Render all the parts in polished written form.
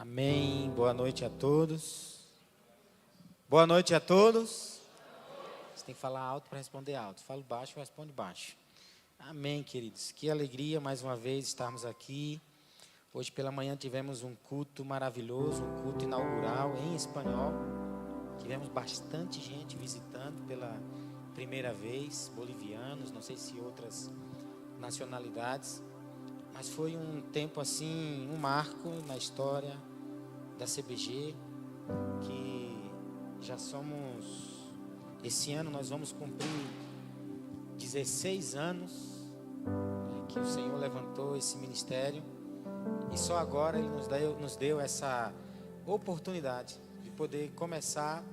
Amém. Boa noite a todos. Boa noite a todos. Você tem que falar alto para responder alto. Falo baixo, responde baixo. Amém, queridos. Que alegria mais uma vez estarmos aqui. Hoje pela manhã tivemos um culto maravilhoso, um culto inaugural em espanhol. Tivemos bastante gente visitando pela primeira vez, bolivianos, não sei se outras nacionalidades. Mas foi um tempo assim, um marco na história da CBG, que já somos, esse ano nós vamos cumprir 16 anos que o Senhor levantou esse ministério, e só agora Ele nos deu essa oportunidade de poder começar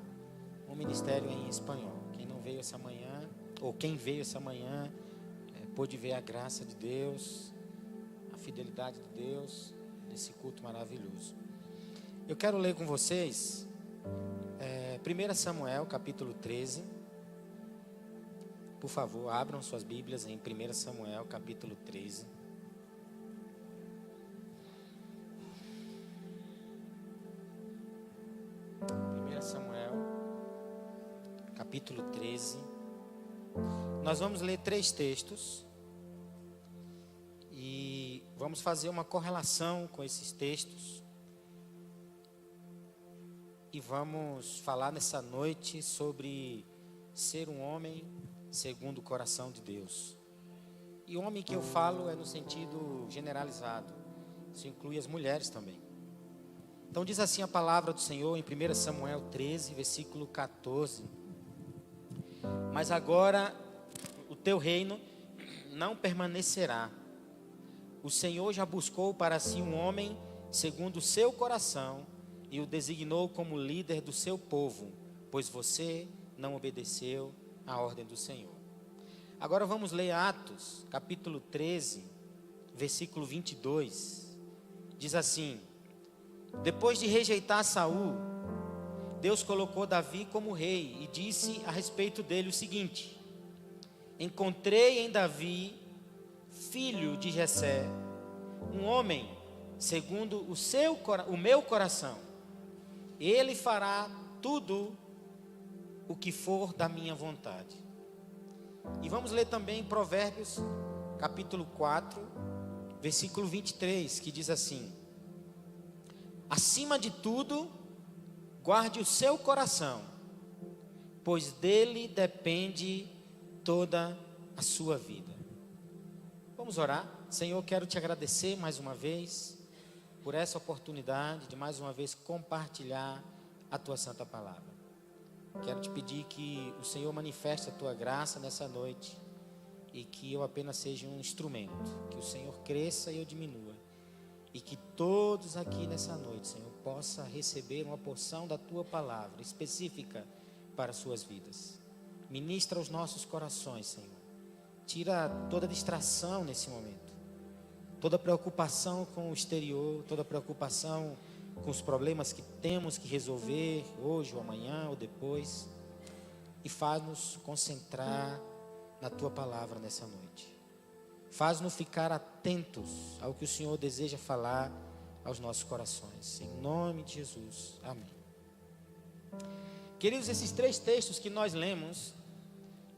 um ministério em espanhol. Quem não veio essa manhã, ou quem veio essa manhã, pôde ver a graça de Deus, a fidelidade de Deus nesse culto maravilhoso. Eu quero ler com vocês 1 Samuel capítulo 13. Por favor, abram suas Bíblias em 1 Samuel capítulo 13. Samuel capítulo 13. Nós vamos ler 3 textos e vamos fazer uma correlação com esses textos, e vamos falar nessa noite sobre ser um homem segundo o coração de Deus. E o homem que eu falo é no sentido generalizado, isso inclui as mulheres também. Então diz assim a palavra do Senhor em 1 Samuel 13, versículo 14. Mas agora o teu reino não permanecerá. O Senhor já buscou para si um homem segundo o seu coração e o designou como líder do seu povo, pois você não obedeceu à ordem do Senhor. Agora vamos ler Atos, capítulo 13, versículo 22. Diz assim: depois de rejeitar Saul, Deus colocou Davi como rei e disse a respeito dele o seguinte: encontrei em Davi, filho de Jessé, um homem segundo o meu coração. Ele fará tudo o que for da minha vontade. E vamos ler também Provérbios, capítulo 4, versículo 23, que diz assim: acima de tudo, guarde o seu coração, pois dele depende toda a sua vida. Vamos orar. Senhor, quero te agradecer mais uma vez por essa oportunidade de mais uma vez compartilhar a tua santa palavra. Quero te pedir que o Senhor manifeste a tua graça nessa noite e que eu apenas seja um instrumento, que o Senhor cresça e eu diminua. E que todos aqui nessa noite, Senhor, possa receber uma porção da Tua palavra específica para as suas vidas. Ministra os nossos corações, Senhor. Tira toda distração nesse momento. Toda preocupação com o exterior, toda preocupação com os problemas que temos que resolver hoje ou amanhã ou depois. E faz-nos concentrar na Tua palavra nessa noite. Faz-nos ficar atentos ao que o Senhor deseja falar aos nossos corações. Em nome de Jesus. Amém. Queridos, esses 3 textos que nós lemos,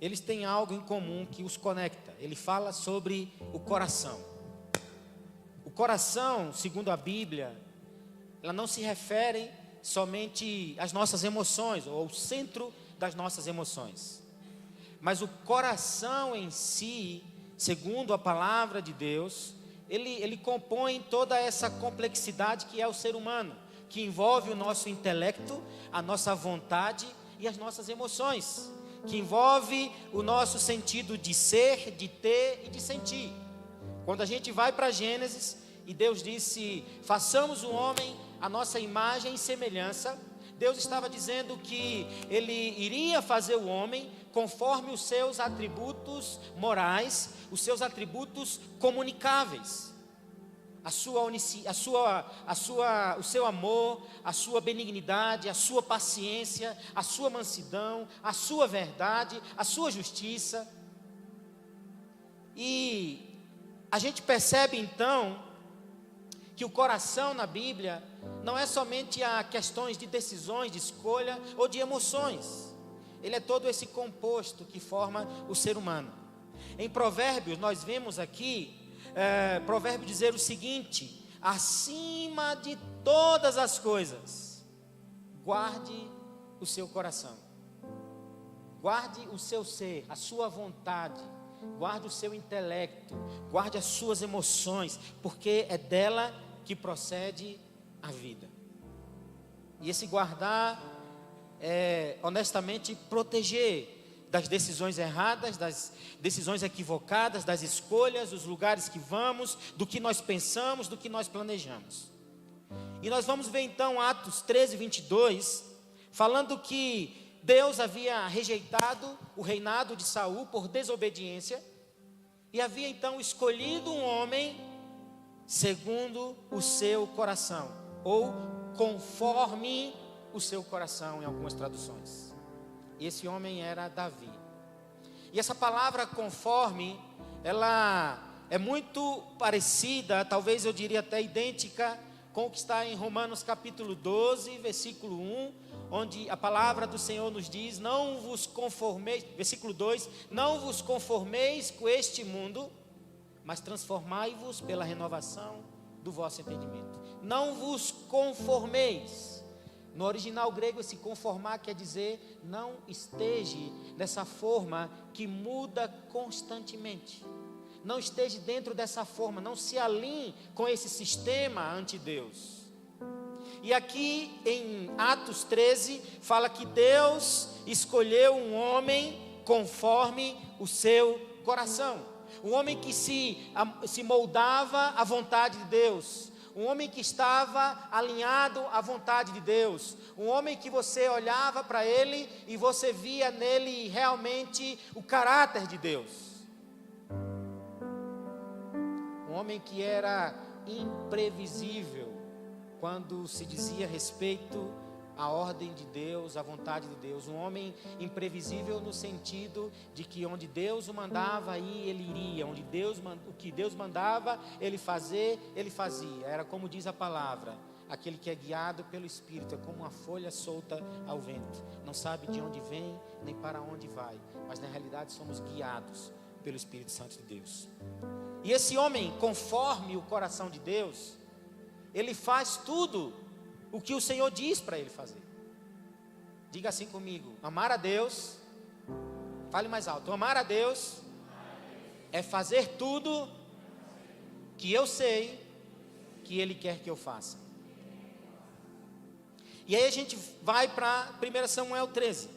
eles têm algo em comum que os conecta. Ele fala sobre o coração. O coração, segundo a Bíblia, ela não se refere somente às nossas emoções, ou ao centro das nossas emoções. Mas o coração em si, segundo a palavra de Deus, ele compõe toda essa complexidade que é o ser humano, que envolve o nosso intelecto, a nossa vontade e as nossas emoções, que envolve o nosso sentido de ser, de ter e de sentir. Quando a gente vai para Gênesis e Deus disse: façamos o homem à nossa imagem e semelhança, Deus estava dizendo que Ele iria fazer o homem conforme os seus atributos morais, os seus atributos comunicáveis, o seu amor, a sua benignidade, a sua paciência, a sua mansidão, a sua verdade, a sua justiça. E a gente percebe então que o coração na Bíblia não é somente a questões de decisões, de escolha ou de emoções. Ele é todo esse composto que forma o ser humano. Em Provérbios, nós vemos aqui, Provérbio dizer o seguinte: acima de todas as coisas, guarde o seu coração, guarde o seu ser, a sua vontade, guarde o seu intelecto, guarde as suas emoções, porque é dela que procede a vida. E esse guardar é, honestamente, proteger das decisões erradas, das decisões equivocadas, das escolhas, dos lugares que vamos, do que nós pensamos, do que nós planejamos. E nós vamos ver então Atos 13, 22, falando que Deus havia rejeitado o reinado de Saul por desobediência, e havia então escolhido um homem segundo o seu coração, ou conforme o seu coração, em algumas traduções. E esse homem era Davi. E essa palavra conforme, ela é muito parecida, talvez eu diria até idêntica, com o que está em Romanos capítulo 12, versículo 1, onde a palavra do Senhor nos diz: não vos conformeis, versículo 2, não vos conformeis com este mundo, mas transformai-vos pela renovação do vosso entendimento. Não vos conformeis. No original grego, esse conformar quer dizer não esteja dessa forma que muda constantemente. Não esteja dentro dessa forma, não se alinhe com esse sistema ante Deus. E aqui em Atos 13, fala que Deus escolheu um homem conforme o seu coração. Um homem que se moldava à vontade de Deus. Um homem que estava alinhado à vontade de Deus. Um homem que você olhava para ele e você via nele realmente o caráter de Deus. Um homem que era imprevisível quando se dizia respeito à ordem de Deus, à vontade de Deus. Um homem imprevisível no sentido de que onde Deus o mandava ir, ele iria. Onde o que Deus mandava ele fazer, ele fazia. Era como diz a palavra: aquele que é guiado pelo Espírito é como uma folha solta ao vento. Não sabe de onde vem, nem para onde vai. Mas na realidade somos guiados pelo Espírito Santo de Deus. E esse homem, conforme o coração de Deus, ele faz tudo o que o Senhor diz para ele fazer. Diga assim comigo: amar a Deus, fale mais alto, amar a Deus é fazer tudo que eu sei que Ele quer que eu faça. E aí a gente vai para 1 Samuel 13.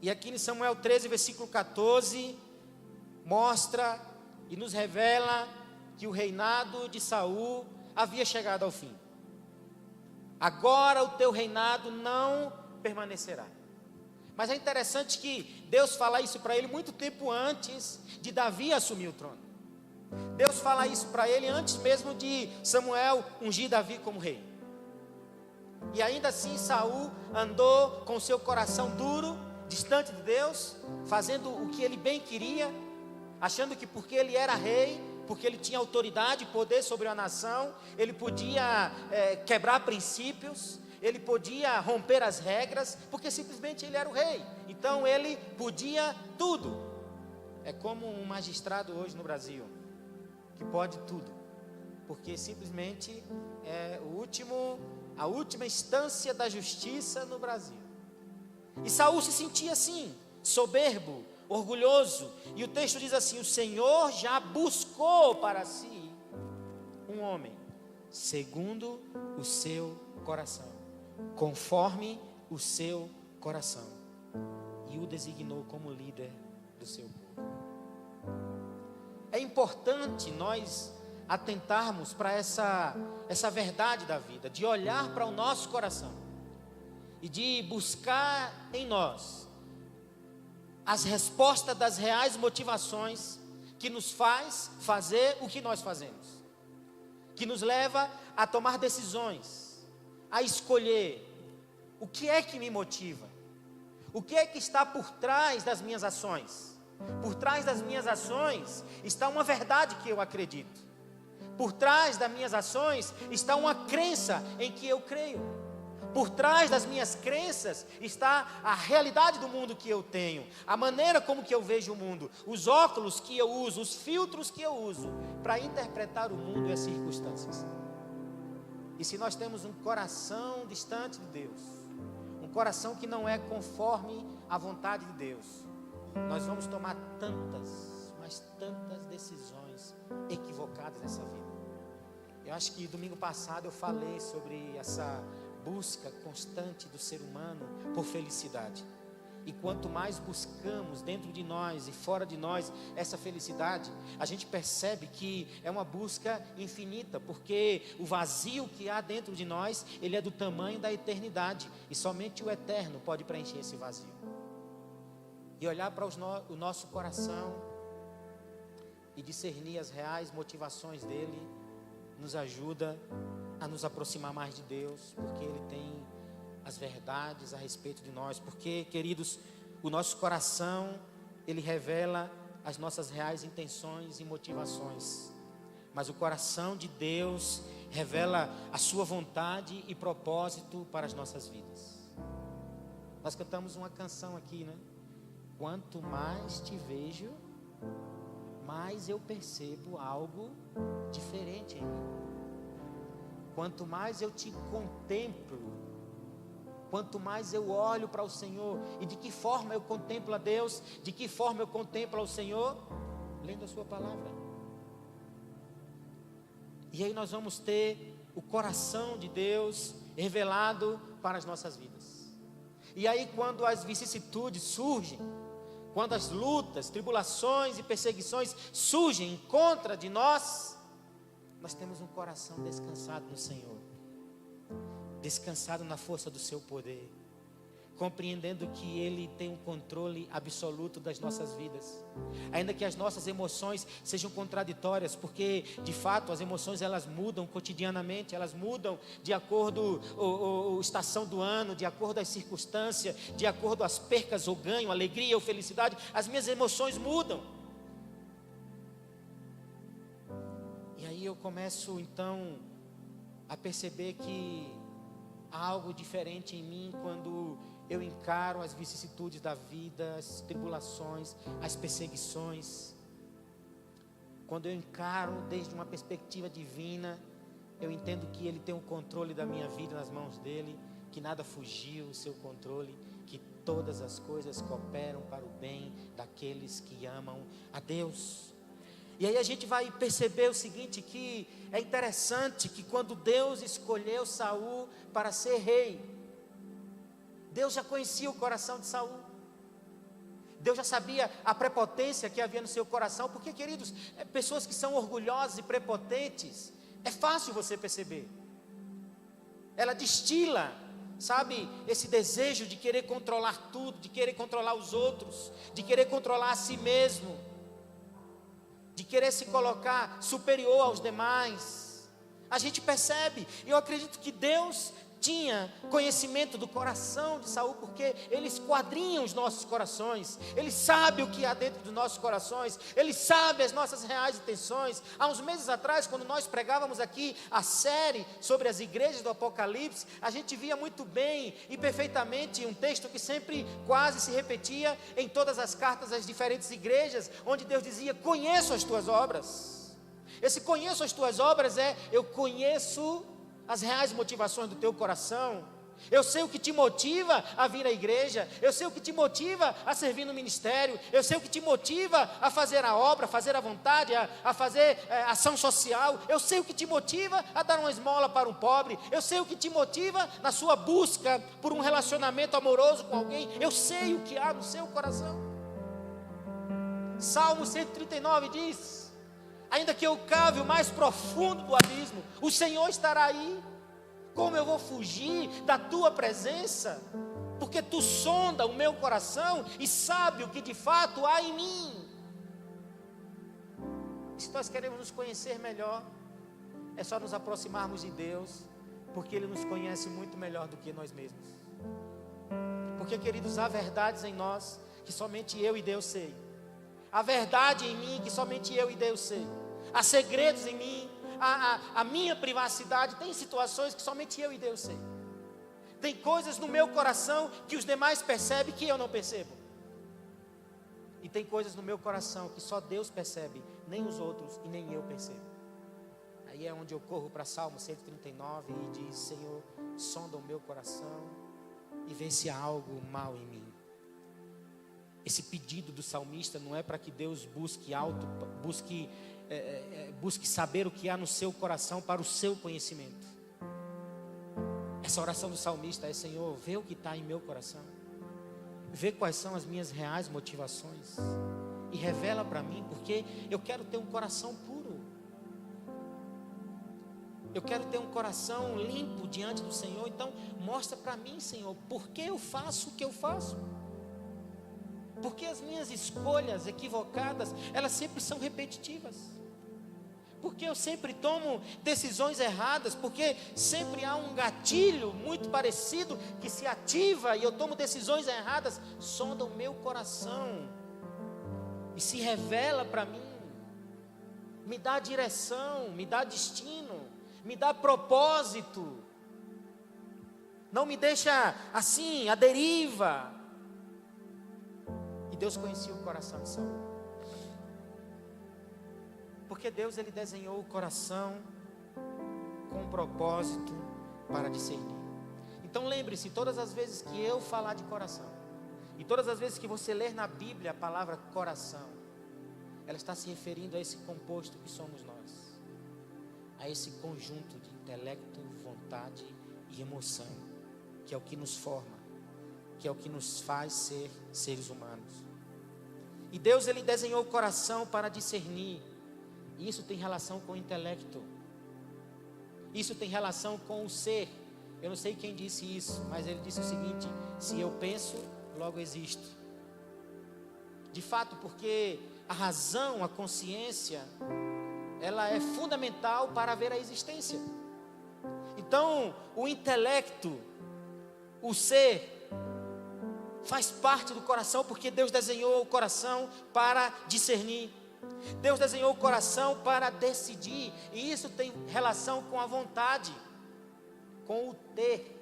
E aqui em Samuel 13, versículo 14, mostra e nos revela que o reinado de Saul havia chegado ao fim. Agora o teu reinado não permanecerá. Mas é interessante que Deus fala isso para ele muito tempo antes de Davi assumir o trono. Deus fala isso para ele antes mesmo de Samuel ungir Davi como rei. E ainda assim Saul andou com seu coração duro, distante de Deus, fazendo o que ele bem queria, achando que porque ele era rei, porque ele tinha autoridade e poder sobre a nação, ele podia quebrar princípios, ele podia romper as regras, porque simplesmente ele era o rei. Então ele podia tudo. É como um magistrado hoje no Brasil, que pode tudo, porque simplesmente é a última instância da justiça no Brasil. E Saul se sentia assim, soberbo, orgulhoso, e o texto diz assim: o Senhor já buscou para si um homem segundo o seu coração, conforme o seu coração, e o designou como líder do seu povo. É importante nós atentarmos para essa verdade da vida, de olhar para o nosso coração e de buscar em nós as respostas das reais motivações que nos faz fazer o que nós fazemos, que nos leva a tomar decisões, a escolher o que é que me motiva, o que é que está por trás das minhas ações. Por trás das minhas ações está uma verdade que eu acredito. Por trás das minhas ações está uma crença em que eu creio. Por trás das minhas crenças está a realidade do mundo que eu tenho, a maneira como que eu vejo o mundo, os óculos que eu uso, os filtros que eu uso para interpretar o mundo e as circunstâncias. E se nós temos um coração distante de Deus, um coração que não é conforme a vontade de Deus, nós vamos tomar tantas, mas tantas decisões equivocadas nessa vida. Eu acho que domingo passado eu falei sobre essa busca constante do ser humano por felicidade. E quanto mais buscamos dentro de nós e fora de nós essa felicidade, a gente percebe que é uma busca infinita, porque o vazio que há dentro de nós, ele é do tamanho da eternidade, e somente o eterno pode preencher esse vazio. E olhar para o nosso coração e discernir as reais motivações dele, nos ajuda a nos aproximar mais de Deus, porque Ele tem as verdades a respeito de nós. Porque, queridos, o nosso coração, ele revela as nossas reais intenções e motivações. Mas o coração de Deus revela a sua vontade e propósito para as nossas vidas. Nós cantamos uma canção aqui, né? Quanto mais te vejo, mais eu percebo algo diferente em mim. Quanto mais eu te contemplo, quanto mais eu olho para o Senhor. E de que forma eu contemplo a Deus? De que forma eu contemplo ao Senhor? Lendo a sua palavra. E aí nós vamos ter o coração de Deus revelado para as nossas vidas. E aí quando as vicissitudes surgem, quando as lutas, tribulações e perseguições surgem em contra de nós, nós temos um coração descansado no Senhor, descansado na força do seu poder, compreendendo que Ele tem um controle absoluto das nossas vidas, ainda que as nossas emoções sejam contraditórias, porque de fato as emoções elas mudam cotidianamente, elas mudam de acordo com a estação do ano, de acordo às circunstâncias, de acordo às percas ou ganho, alegria ou felicidade, as minhas emoções mudam. E aí eu começo então a perceber que há algo diferente em mim quando eu encaro as vicissitudes da vida, as tribulações, as perseguições. Quando eu encaro desde uma perspectiva divina, eu entendo que Ele tem o controle da minha vida nas mãos dEle, que nada fugiu do seu controle, que todas as coisas cooperam para o bem daqueles que amam a Deus. E aí a gente vai perceber o seguinte, que é interessante que quando Deus escolheu Saul para ser rei, Deus já conhecia o coração de Saul. Deus já sabia a prepotência que havia no seu coração, porque, queridos, pessoas que são orgulhosas e prepotentes, é fácil você perceber. Ela destila, sabe, esse desejo de querer controlar tudo, de querer controlar os outros, de querer controlar a si mesmo, de querer se colocar superior aos demais. A gente percebe, e eu acredito que Deus tinha conhecimento do coração de Saul, porque Ele esquadrinha os nossos corações, Ele sabe o que há dentro dos nossos corações, Ele sabe as nossas reais intenções. Há uns meses atrás, quando nós pregávamos aqui a série sobre as igrejas do Apocalipse, a gente via muito bem e perfeitamente um texto que sempre quase se repetia em todas as cartas das diferentes igrejas, onde Deus dizia: conheço as tuas obras. Esse conheço as tuas obras eu conheço as reais motivações do teu coração. Eu sei o que te motiva a vir à igreja, eu sei o que te motiva a servir no ministério, eu sei o que te motiva a fazer a obra, a fazer a vontade, a fazer ação social, eu sei o que te motiva a dar uma esmola para um pobre, eu sei o que te motiva na sua busca por um relacionamento amoroso com alguém, eu sei o que há no seu coração. Salmo 139 diz: ainda que eu cave o mais profundo do abismo, o Senhor estará aí. Como eu vou fugir da tua presença? Porque tu sonda o meu coração e sabe o que de fato há em mim. Se nós queremos nos conhecer melhor, é só nos aproximarmos de Deus, porque Ele nos conhece muito melhor do que nós mesmos. Porque, queridos, há verdades em nós que somente eu e Deus sei. Há verdade em mim que somente eu e Deus sei. Há segredos em mim, a minha privacidade. Tem situações que somente eu e Deus sei. Tem coisas no meu coração que os demais percebem que eu não percebo. E tem coisas no meu coração que só Deus percebe, nem os outros e nem eu percebo. Aí é onde eu corro para Salmo 139 e diz: Senhor, sonda o meu coração e vê se há algo mal em mim. Esse pedido do salmista não é para que Deus busque saber o que há no seu coração para o seu conhecimento. Essa oração do salmista é: Senhor, vê o que está em meu coração, vê quais são as minhas reais motivações e revela para mim, porque eu quero ter um coração puro. Eu quero ter um coração limpo diante do Senhor. Então mostra para mim, Senhor, por que eu faço o que eu faço. Porque as minhas escolhas equivocadas, elas sempre são repetitivas. Porque eu sempre tomo decisões erradas. Porque sempre há um gatilho muito parecido que se ativa e eu tomo decisões erradas. Sonda o meu coração e se revela para mim. Me dá direção, me dá destino, me dá propósito. Não me deixa assim, à deriva. E Deus conhecia o coração de Saul. Porque Deus, ele desenhou o coração com um propósito para discernir. Então lembre-se, todas as vezes que eu falar de coração, e todas as vezes que você ler na Bíblia a palavra coração, ela está se referindo a esse composto que somos nós, a esse conjunto de intelecto, vontade e emoção, que é o que nos forma, que é o que nos faz ser seres humanos. E Deus, ele desenhou o coração para discernir. E isso tem relação com o intelecto. Isso tem relação com o ser. Eu não sei quem disse isso, mas ele disse o seguinte: se eu penso, logo existo. De fato, porque a razão, a consciência, ela é fundamental para ver a existência. Então, o intelecto, o ser, faz parte do coração, porque Deus desenhou o coração para discernir. Deus desenhou o coração para decidir. E isso tem relação com a vontade, com o ter.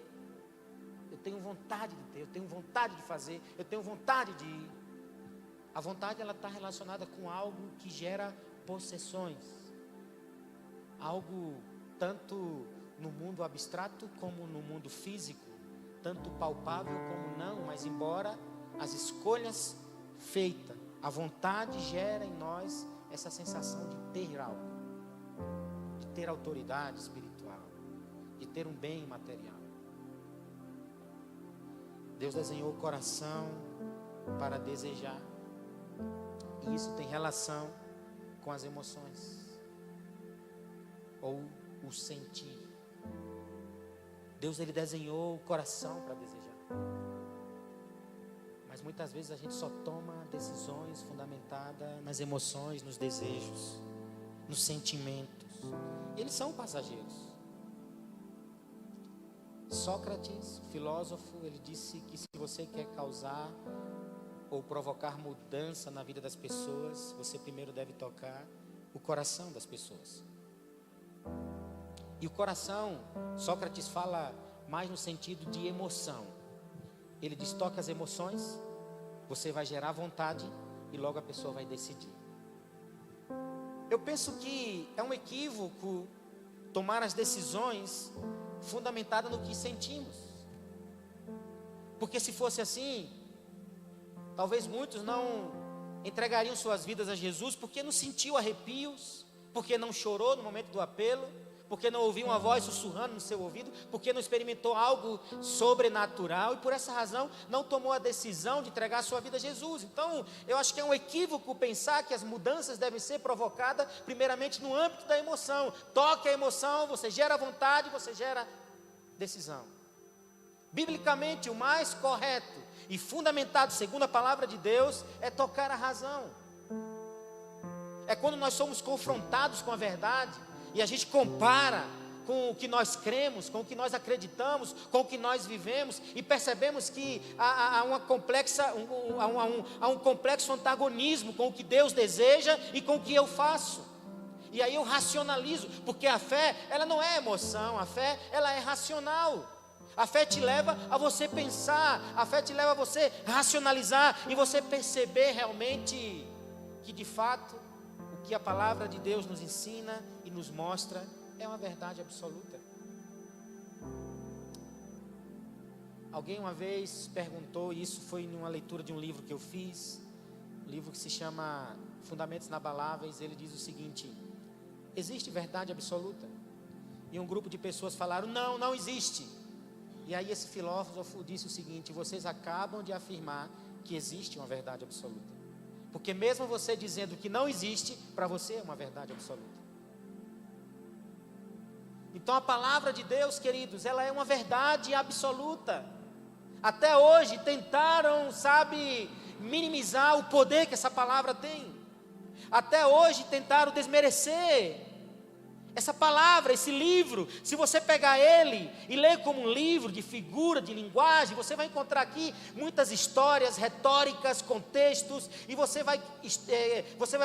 Eu tenho vontade de ter, eu tenho vontade de fazer, eu tenho vontade de ir. A vontade, ela está relacionada com algo que gera possessões. Algo tanto no mundo abstrato como no mundo físico. Tanto palpável como não, mas embora as escolhas feitas, a vontade gera em nós essa sensação de ter algo, de ter autoridade espiritual, de ter um bem material. Deus desenhou o coração para desejar, e isso tem relação com as emoções, ou o sentir. Deus, ele desenhou o coração para desejar. Mas muitas vezes a gente só toma decisões fundamentadas nas emoções, nos desejos, nos sentimentos. Eles são passageiros. Sócrates, filósofo, ele disse que se você quer causar ou provocar mudança na vida das pessoas, você primeiro deve tocar o coração das pessoas. E o coração, Sócrates fala mais no sentido de emoção. Ele diz: toca as emoções, você vai gerar vontade e logo a pessoa vai decidir. Eu penso que é um equívoco tomar as decisões fundamentadas no que sentimos. Porque se fosse assim, talvez muitos não entregariam suas vidas a Jesus, porque não sentiu arrepios, porque não chorou no momento do apelo, porque não ouviu uma voz sussurrando no seu ouvido, porque não experimentou algo sobrenatural e por essa razão não tomou a decisão de entregar a sua vida a Jesus. Então, eu acho que é um equívoco pensar que as mudanças devem ser provocadas primeiramente no âmbito da emoção. Toque a emoção, você gera vontade, você gera decisão. Biblicamente, o mais correto e fundamentado, segundo a palavra de Deus, é tocar a razão. É quando nós somos confrontados com a verdade e a gente compara com o que nós cremos, com o que nós acreditamos, com o que nós vivemos, e percebemos que há um complexo antagonismo com o que Deus deseja e com o que eu faço. E aí eu racionalizo, porque a fé, ela não é emoção, a fé, ela é racional. A fé te leva a você pensar, a fé te leva a você racionalizar e você perceber realmente que de fato o que a palavra de Deus nos ensina e nos mostra é uma verdade absoluta. Alguém uma vez perguntou, e isso foi numa leitura de um livro que eu fiz, um livro que se chama Fundamentos Inabaláveis. Ele diz o seguinte: existe verdade absoluta? E um grupo de pessoas falaram: não, não existe. E aí esse filósofo disse o seguinte: vocês acabam de afirmar que existe uma verdade absoluta, porque mesmo você dizendo que não existe, para você é uma verdade absoluta. Então a palavra de Deus, queridos, ela é uma verdade absoluta. Até hoje tentaram, minimizar o poder que essa palavra tem. Até hoje tentaram desmerecer essa palavra, esse livro. Se você pegar ele e ler como um livro de figura, de linguagem, você vai encontrar aqui muitas histórias, retóricas, contextos, e você vai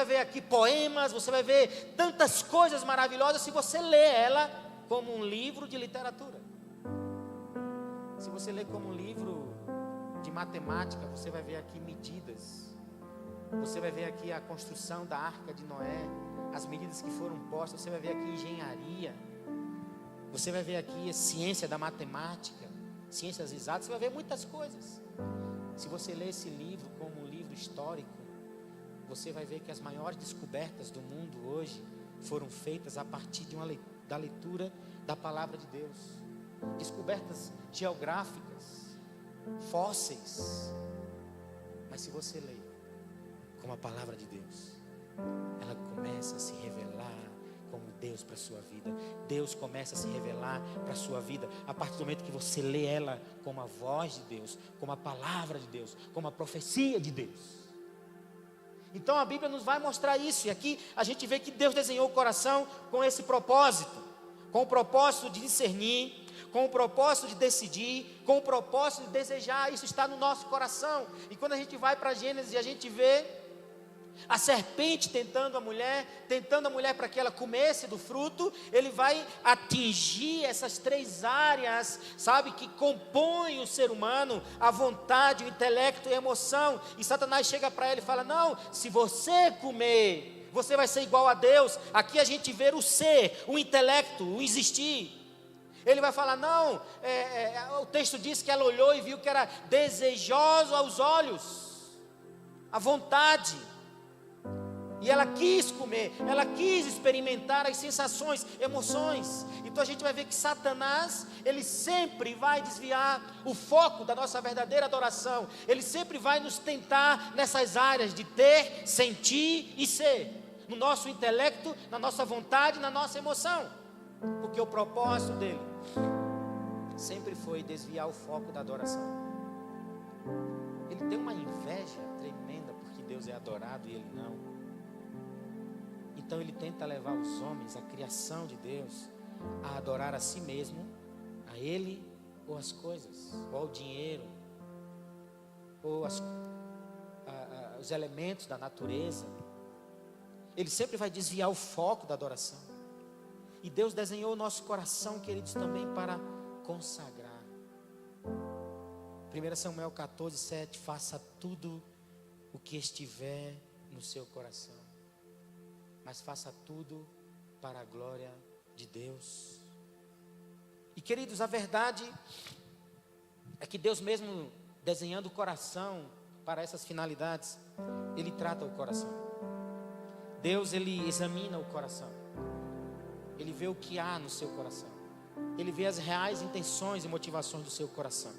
ver aqui poemas, você vai ver tantas coisas maravilhosas se você ler ela como um livro de literatura. Se você ler como um livro de matemática, você vai ver aqui medidas. Você vai ver aqui a construção da Arca de Noé, as medidas que foram postas. Você vai ver aqui engenharia. Você vai ver aqui a ciência da matemática, ciências exatas. Você vai ver muitas coisas. Se você ler esse livro como um livro histórico, você vai ver que as maiores descobertas do mundo hoje foram feitas a partir da leitura da palavra de Deus. Descobertas geográficas, fósseis. Mas se você lê como a palavra de Deus, ela começa a se revelar como Deus para a sua vida. Deus começa a se revelar para a sua vida a partir do momento que você lê ela como a voz de Deus, como a palavra de Deus, como a profecia de Deus. Então a Bíblia nos vai mostrar isso. E aqui a gente vê que Deus desenhou o coração com esse propósito, com o propósito de discernir, com o propósito de decidir, com o propósito de desejar. Isso está no nosso coração. E quando a gente vai para Gênesis e a gente vê a serpente tentando a mulher para que ela comesse do fruto, ele vai atingir essas três áreas, que compõem o ser humano: a vontade, o intelecto e a emoção. E Satanás chega para ele e fala: não, se você comer, você vai ser igual a Deus. Aqui a gente vê o ser, o intelecto, o existir. Ele vai falar: não, o texto diz que ela olhou e viu que era desejoso aos olhos, a vontade. E ela quis comer, ela quis experimentar as sensações, emoções. Então a gente vai ver que Satanás, ele sempre vai desviar o foco da nossa verdadeira adoração. Ele sempre vai nos tentar nessas áreas de ter, sentir e ser, no nosso intelecto, na nossa vontade, na nossa emoção. Porque o propósito dele sempre foi desviar o foco da adoração. Ele tem uma inveja tremenda porque Deus é adorado e ele não. Então ele tenta levar os homens, a criação de Deus, a adorar a si mesmo, a ele ou as coisas, ou ao dinheiro, ou os elementos da natureza. Ele sempre vai desviar o foco da adoração. E Deus desenhou o nosso coração, queridos, também para consagrar. 1 Samuel 14:7, faça tudo o que estiver no seu coração, mas faça tudo para a glória de Deus. E queridos, a verdade é que Deus mesmo desenhando o coração para essas finalidades, Ele trata o coração. Deus, Ele examina o coração. Ele vê o que há no seu coração. Ele vê as reais intenções e motivações do seu coração.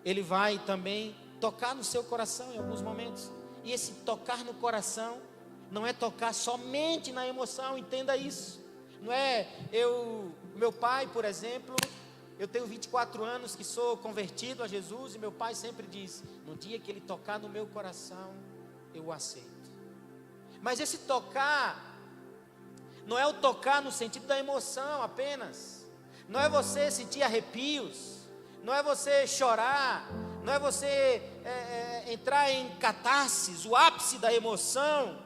Ele vai também tocar no seu coração em alguns momentos. E esse tocar no coração não é tocar somente na emoção, entenda isso. Não é meu pai, por exemplo, eu tenho 24 anos que sou convertido a Jesus, e meu pai sempre diz: no dia que ele tocar no meu coração, eu o aceito. Mas esse tocar não é o tocar no sentido da emoção apenas. Não é você sentir arrepios, não é você chorar, não é você entrar em catarses, o ápice da emoção.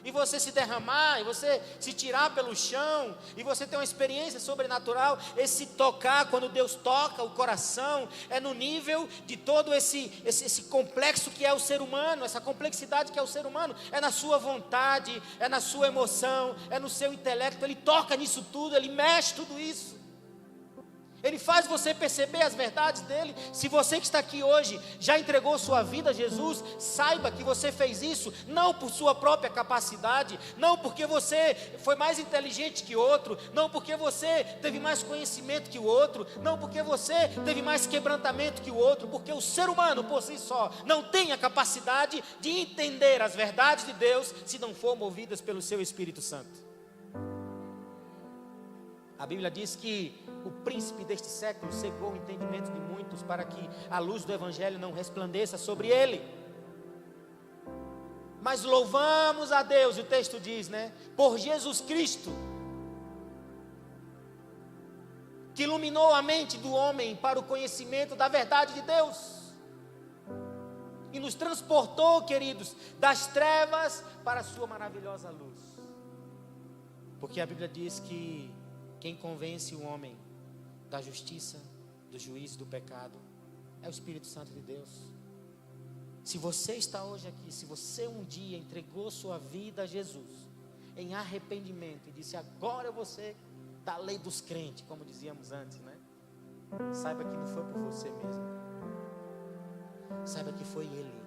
e você se derramar, e você se tirar pelo chão, e você ter uma experiência sobrenatural, esse tocar, quando Deus toca o coração, é no nível de todo esse complexo que é o ser humano, essa complexidade que é o ser humano, é na sua vontade, é na sua emoção, é no seu intelecto. Ele toca nisso tudo, Ele mexe tudo isso. Ele faz você perceber as verdades dele. Se você que está aqui hoje já entregou sua vida a Jesus, saiba que você fez isso não por sua própria capacidade, não porque você foi mais inteligente que outro, não porque você teve mais conhecimento que o outro, não porque você teve mais quebrantamento que o outro, porque o ser humano por si só não tem a capacidade de entender as verdades de Deus se não for movidas pelo seu Espírito Santo. A Bíblia diz que o príncipe deste século cegou o entendimento de muitos para que a luz do Evangelho não resplandeça sobre ele. Mas louvamos a Deus, o texto diz, por Jesus Cristo, que iluminou a mente do homem para o conhecimento da verdade de Deus. E nos transportou, queridos, das trevas para a sua maravilhosa luz. Porque a Bíblia diz que quem convence o homem da justiça, do juízo, do pecado, é o Espírito Santo de Deus. Se você está hoje aqui, se você um dia entregou sua vida a Jesus, em arrependimento, e disse, agora eu vou ser da lei dos crentes, como dizíamos antes, saiba que não foi por você mesmo. Saiba que foi Ele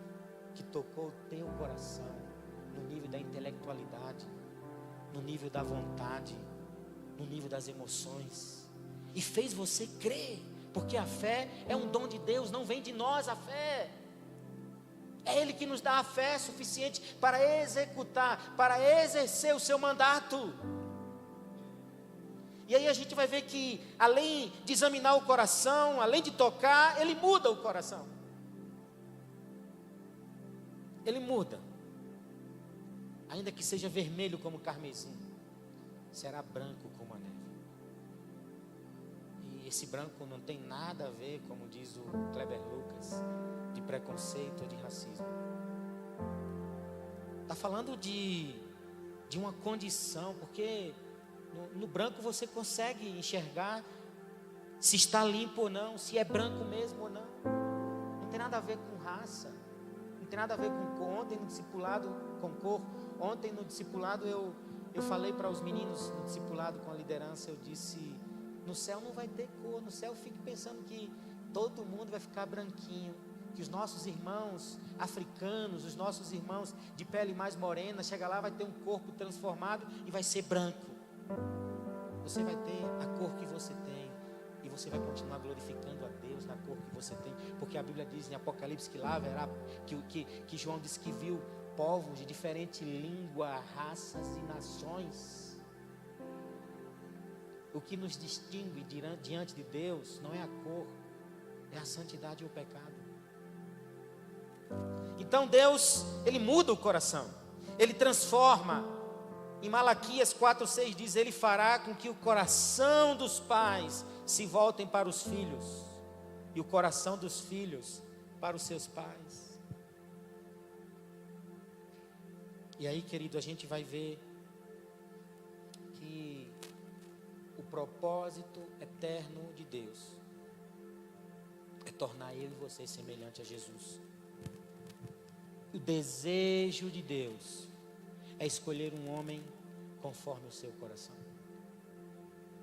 que tocou o teu coração, no nível da intelectualidade, no nível da vontade, no nível das emoções, e fez você crer, porque a fé é um dom de Deus, não vem de nós a fé, é Ele que nos dá a fé suficiente para executar, para exercer o seu mandato. E aí a gente vai ver que, além de examinar o coração, além de tocar, Ele muda o coração, Ele muda, ainda que seja vermelho como carmesim, será branco como a neve. E esse branco não tem nada a ver, como diz o Kleber Lucas, de preconceito ou de racismo. Está falando de uma condição, porque no branco você consegue enxergar se está limpo ou não, se é branco mesmo ou não. Não tem nada a ver com raça, não tem nada a ver com cor. Ontem no discipulado, com cor, ontem no discipulado eu falei para os meninos no discipulado com a liderança, eu disse, no céu não vai ter cor, no céu eu fico pensando que todo mundo vai ficar branquinho, que os nossos irmãos africanos, os nossos irmãos de pele mais morena, chega lá, vai ter um corpo transformado e vai ser branco. Você vai ter a cor que você tem, e você vai continuar glorificando a Deus na cor que você tem, porque a Bíblia diz em Apocalipse que lá haverá, que João disse que viu povos de diferente língua, raças e nações. O que nos distingue diante de Deus não é a cor, é a santidade e o pecado. Então Deus, Ele muda o coração, Ele transforma. Em Malaquias 4:6 diz, Ele fará com que o coração dos pais se voltem para os filhos, e o coração dos filhos para os seus pais. E aí, querido, a gente vai ver que o propósito eterno de Deus é tornar eu e você semelhante a Jesus. O desejo de Deus é escolher um homem conforme o seu coração.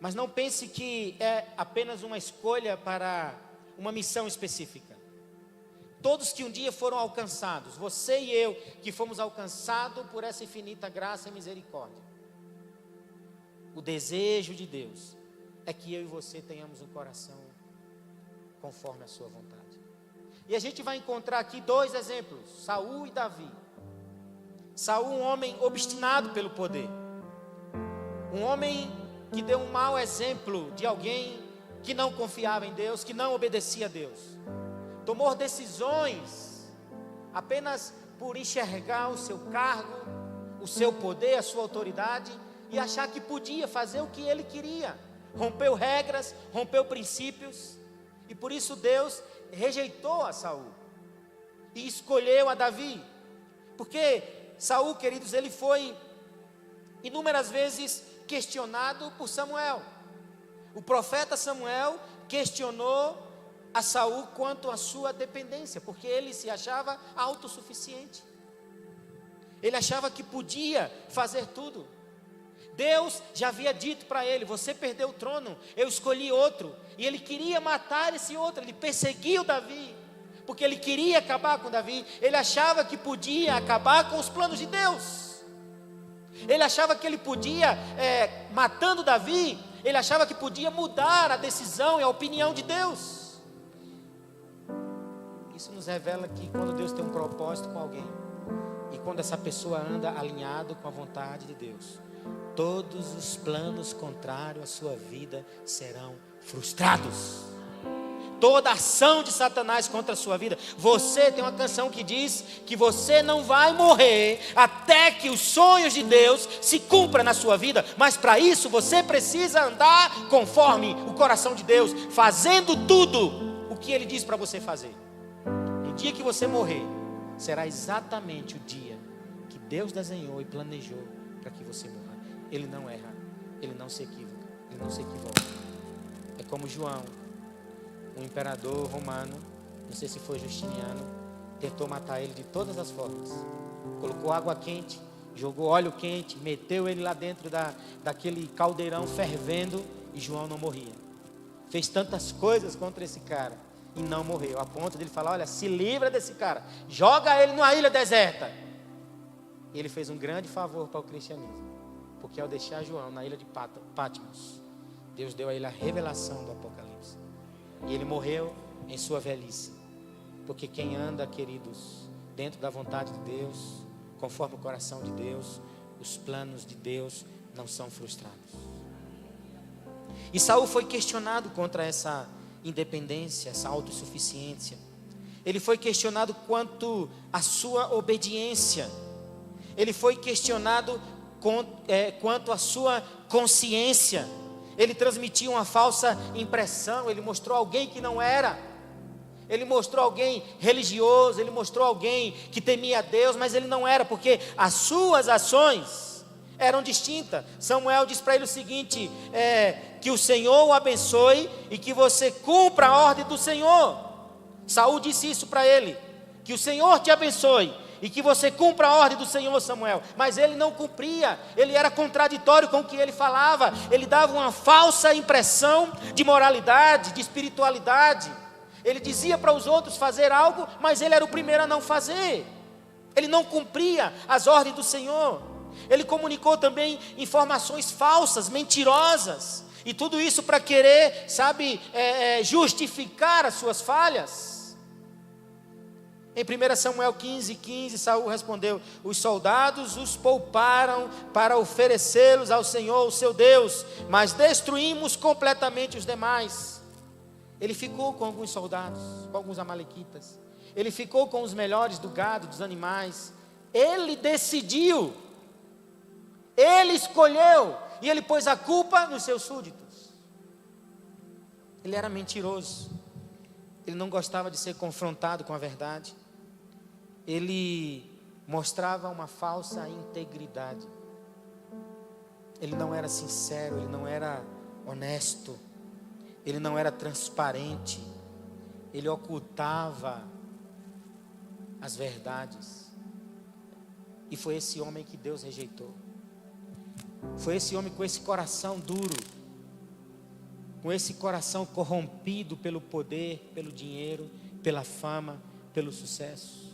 Mas não pense que é apenas uma escolha para uma missão específica. Todos que um dia foram alcançados, você e eu, que fomos alcançados por essa infinita graça e misericórdia. O desejo de Deus é que eu e você tenhamos um coração conforme a sua vontade. E a gente vai encontrar aqui dois exemplos, Saul e Davi. Saul, um homem obstinado pelo poder, um homem que deu um mau exemplo de alguém que não confiava em Deus, que não obedecia a Deus. Tomou decisões apenas por enxergar o seu cargo, o seu poder, a sua autoridade, e achar que podia fazer o que ele queria. Rompeu regras, rompeu princípios, e por isso Deus rejeitou a Saul e escolheu a Davi. Porque Saul, queridos, ele foi inúmeras vezes questionado por Samuel. O profeta Samuel questionou a Saul quanto à sua dependência, porque ele se achava autossuficiente. Ele achava que podia fazer tudo. Deus já havia dito para ele: você perdeu o trono, eu escolhi outro. E ele queria matar esse outro, ele perseguiu Davi, porque ele queria acabar com Davi. Ele achava que podia acabar com os planos de Deus. Ele achava que ele podia, matando Davi, ele achava que podia mudar a decisão e a opinião de Deus. Isso nos revela que quando Deus tem um propósito com alguém, e quando essa pessoa anda alinhado com a vontade de Deus, todos os planos contrários à sua vida serão frustrados. Toda ação de Satanás contra a sua vida. Você tem uma canção que diz que você não vai morrer até que os sonhos de Deus se cumpram na sua vida. Mas para isso você precisa andar conforme o coração de Deus, fazendo tudo o que Ele diz para você fazer. No dia que você morrer, será exatamente o dia que Deus desenhou e planejou para que você morra. Ele não erra, Ele não se equivoca, Ele não se equivoca. É como João, um imperador romano, não sei se foi Justiniano, tentou matar ele de todas as formas. Colocou água quente, jogou óleo quente, meteu ele lá dentro daquele caldeirão fervendo, e João não morria. Fez tantas coisas contra esse cara e não morreu, a ponto de ele falar: olha, se livra desse cara, joga ele numa ilha deserta. E ele fez um grande favor para o cristianismo, porque ao deixar João na ilha de Patmos, Deus deu a ele a revelação do Apocalipse. E ele morreu em sua velhice. Porque quem anda, queridos, dentro da vontade de Deus, conforme o coração de Deus, os planos de Deus não são frustrados. E Saul foi questionado contra essa independência, essa autossuficiência. Ele foi questionado quanto à sua obediência. Ele foi questionado quanto à sua consciência. Ele transmitia uma falsa impressão. Ele mostrou alguém que não era. Ele mostrou alguém religioso. Ele mostrou alguém que temia a Deus, mas ele não era, porque as suas ações eram distintas. Samuel diz para ele o seguinte: que o Senhor o abençoe e que você cumpra a ordem do Senhor. Saul disse isso para ele: que o Senhor te abençoe e que você cumpra a ordem do Senhor, Samuel. Mas ele não cumpria, ele era contraditório com o que ele falava. Ele dava uma falsa impressão de moralidade, de espiritualidade. Ele dizia para os outros fazer algo, mas ele era o primeiro a não fazer. Ele não cumpria as ordens do Senhor. Ele comunicou também informações falsas, mentirosas, e tudo isso para querer, justificar as suas falhas. Em 1 Samuel 15:15, Saul respondeu: os soldados os pouparam para oferecê-los ao Senhor, o seu Deus, mas destruímos completamente os demais. Ele ficou com alguns soldados, com alguns amalequitas. Ele ficou com os melhores do gado, dos animais. Ele decidiu, ele escolheu, e ele pôs a culpa nos seus súditos. Ele era mentiroso. Ele não gostava de ser confrontado com a verdade. Ele mostrava uma falsa integridade. Ele não era sincero, ele não era honesto, ele não era transparente, ele ocultava as verdades. E foi esse homem que Deus rejeitou. Foi esse homem com esse coração duro, com esse coração corrompido pelo poder, pelo dinheiro, pela fama, pelo sucesso.